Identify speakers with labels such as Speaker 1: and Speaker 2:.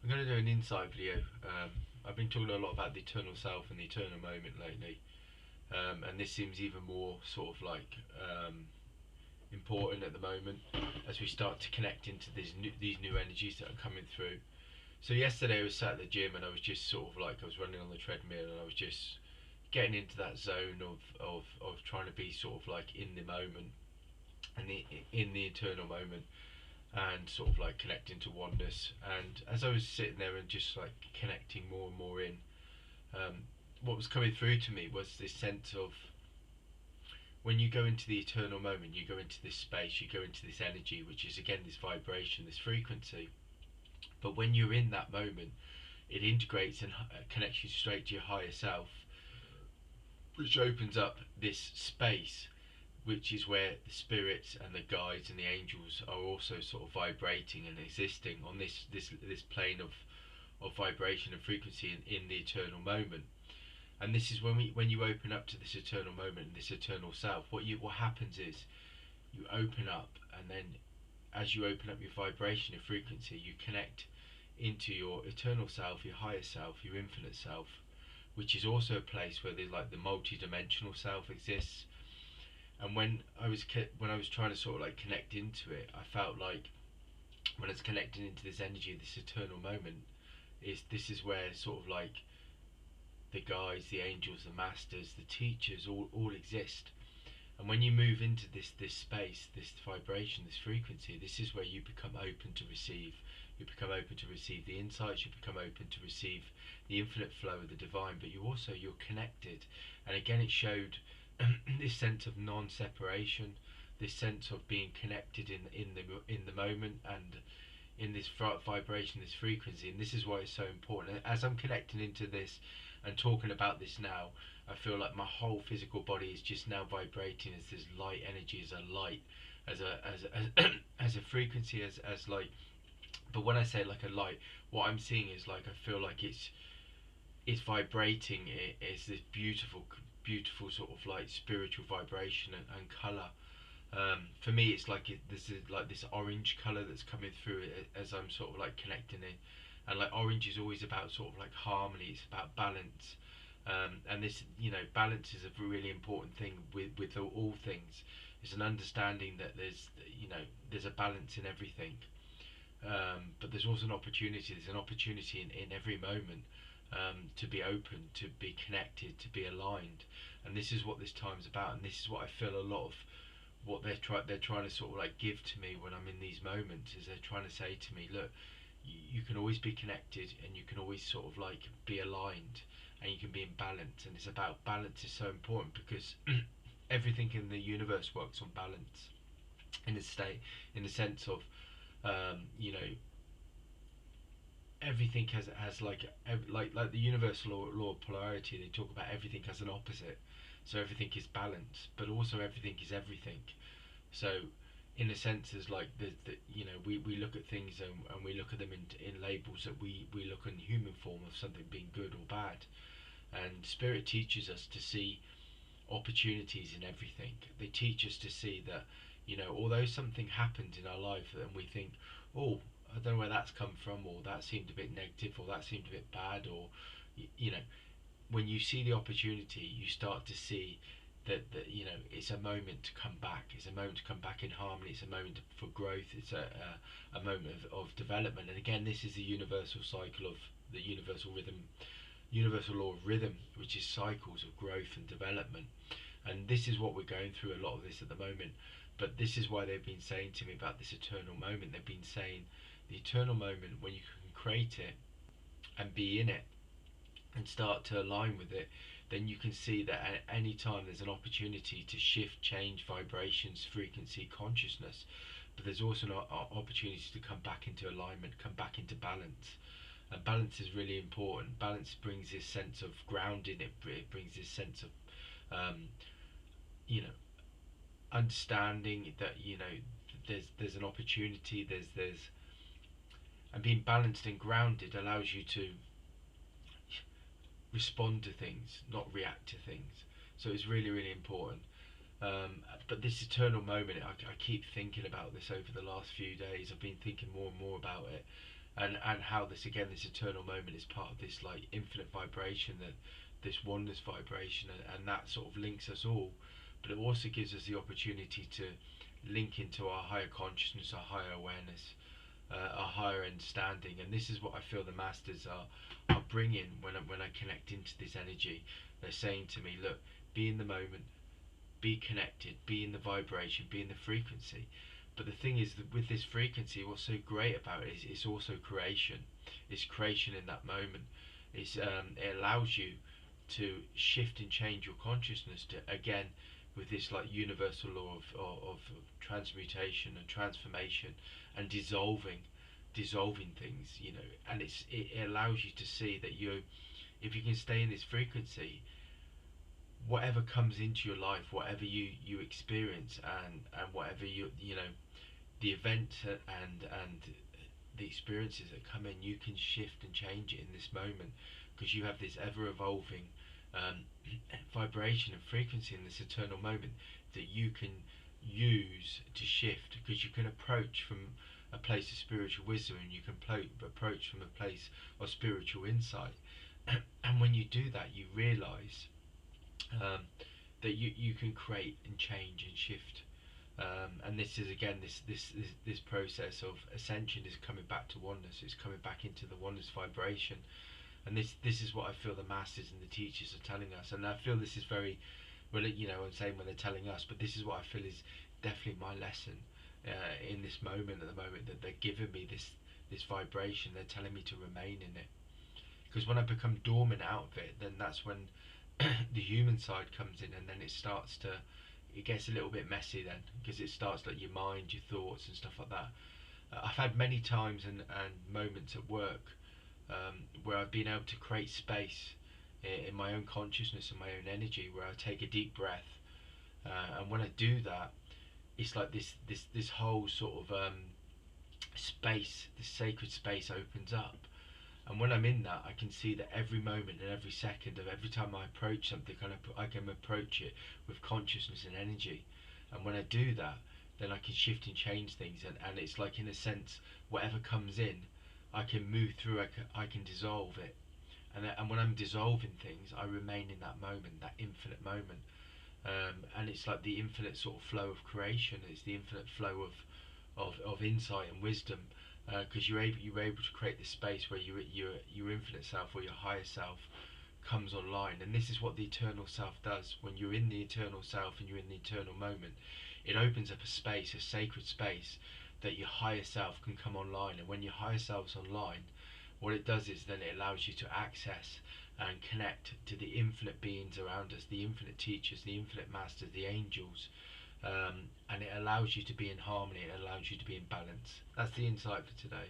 Speaker 1: I'm going to do an insight video. I've been talking a lot about the eternal self and the eternal moment lately, and this seems even more sort of like important at the moment as we start to connect into these new energies that are coming through. So yesterday I was sat at the gym and I was just sort of like I was running on the treadmill and I was just getting into that zone of trying to be sort of like in the moment and in the eternal moment and sort of like connecting to oneness. And as I was sitting there and just like connecting more and more in, um, what was coming through to me was this sense of when you go into the eternal moment, you go into this space, you go into this energy, which is again this vibration, this frequency. But when you're in that moment, it integrates and connects you straight to your higher self, which opens up this space, which is where the spirits and the guides and the angels are also sort of vibrating and existing on this plane of vibration and frequency in the eternal moment. And this is when you open up to this eternal moment and this eternal self, what happens is you open up, and then as you open up your vibration and frequency, you connect into your eternal self, your higher self, your infinite self, which is also a place where there's like the multi-dimensional self exists. And when I was trying to sort of like connect into it, I felt like when it's connecting into this energy, this eternal moment, this is where sort of like the guides, the angels, the masters, the teachers all exist. And when you move into this space, this vibration, this frequency, this is where you become open to receive. You become open to receive the insights. You become open to receive the infinite flow of the divine. But you're connected. And again, it showed this sense of non-separation, this sense of being connected in the moment and in this vibration, this frequency. And this is why it's so important. As I'm connecting into this and talking about this now, I feel like my whole physical body is just now vibrating as this light energy, as a light, as a frequency, as like. But when I say like a light, what I'm seeing is like I feel like it's vibrating. It's this beautiful sort of like spiritual vibration and color. For me, it's like this is like this orange color that's coming through as I'm sort of like connecting it. And like orange is always about sort of like harmony. It's about balance. And this, balance is a really important thing with all things. It's an understanding that there's a balance in everything. But there's also an opportunity. There's an opportunity in every moment, to be open, to be connected, to be aligned. And this is what this time's about. And this is what I feel a lot of what they're trying to sort of like give to me when I'm in these moments, is they're trying to say to me, look, you can always be connected and you can always sort of like be aligned and you can be in balance. And it's about balance is so important because everything in the universe works on balance in the state, in the sense of, everything has like the universal law of polarity. They talk about everything has an opposite. So everything is balance, but also everything is everything. So in a sense, there's like we look at things and we look at them in labels that we look in human form of something being good or bad. And spirit teaches us to see opportunities in everything. They teach us to see that, although something happens in our life and we think, oh, I don't know where that's come from, or that seemed a bit negative, or that seemed a bit bad, or when you see the opportunity, you start to see that it's a moment to come back. It's a moment to come back in harmony. It's a moment for growth. It's a moment of development. And again, this is the universal cycle of the universal rhythm, universal law of rhythm, which is cycles of growth and development. And this is what we're going through a lot of this at the moment. But this is why they've been saying to me about this eternal moment. They've been saying the eternal moment, when you can create it and be in it and start to align with it, then you can see that at any time there's an opportunity to shift, change vibrations, frequency, consciousness. But there's also an opportunity to come back into alignment, come back into balance. And balance is really important. Balance brings this sense of grounding. It brings this sense of, you know, understanding that there's an opportunity. There's and being balanced and grounded allows you to respond to things, not react to things. So it's really, really important. But this eternal moment, I keep thinking about this over the last few days. I've been thinking more and more about it. and how this again, this eternal moment is part of this like infinite vibration, that this oneness vibration, and that sort of links us all. But it also gives us the opportunity to link into our higher consciousness, our higher awareness, a higher understanding. And this is what I feel the masters are bringing when I connect into this energy. They're saying to me, look, be in the moment, be connected, be in the vibration, be in the frequency. But the thing is that with this frequency, what's so great about it is it's also creation. It's creation in that moment. It allows you to shift and change your consciousness to, again, with this like universal law of transmutation and transformation and dissolving things, you know. And it allows you to see that you, if you can stay in this frequency, whatever comes into your life, whatever you experience, and whatever you know, the events and the experiences that come in, you can shift and change it in this moment, because you have this ever evolving um, vibration and frequency in this eternal moment that you can use to shift, because you can approach from a place of spiritual wisdom, and you can approach from a place of spiritual insight. And when you do that, you realize um, that you can create and change and shift. And this is again this process of ascension is coming back to oneness. It's coming back into the oneness vibration, and this is what I feel the masters and the teachers are telling us. And I feel this is very, well, you know, I'm saying when they're telling us, but this is what I feel is definitely my lesson in this moment, at the moment, that they're giving me this vibration. They're telling me to remain in it, because when I become dormant out of it, then that's when the human side comes in, and then it gets a little bit messy then, because it starts like your mind, your thoughts and stuff like that. I've had many times and moments at work where I've been able to create space in my own consciousness and my own energy, where I take a deep breath, and when I do that, it's like this whole sort of space, this sacred space opens up. And when I'm in that, I can see that every moment and every second of every time I approach something, I can approach it with consciousness and energy. And when I do that, then I can shift and change things. And it's like, in a sense, whatever comes in, I can move through, I can dissolve it. And when I'm dissolving things, I remain in that moment, that infinite moment. And it's like the infinite sort of flow of creation. It's the infinite flow of insight and wisdom, because you're able to create this space where your infinite self, or your higher self, comes online. And this is what the eternal self does. When you're in the eternal self and you're in the eternal moment, it opens up a space, a sacred space, that your higher self can come online. And when your higher self's online, what it does is then it allows you to access and connect to the infinite beings around us, the infinite teachers, the infinite masters, the angels, and it allows you to be in harmony, it allows you to be in balance. That's the insight for today.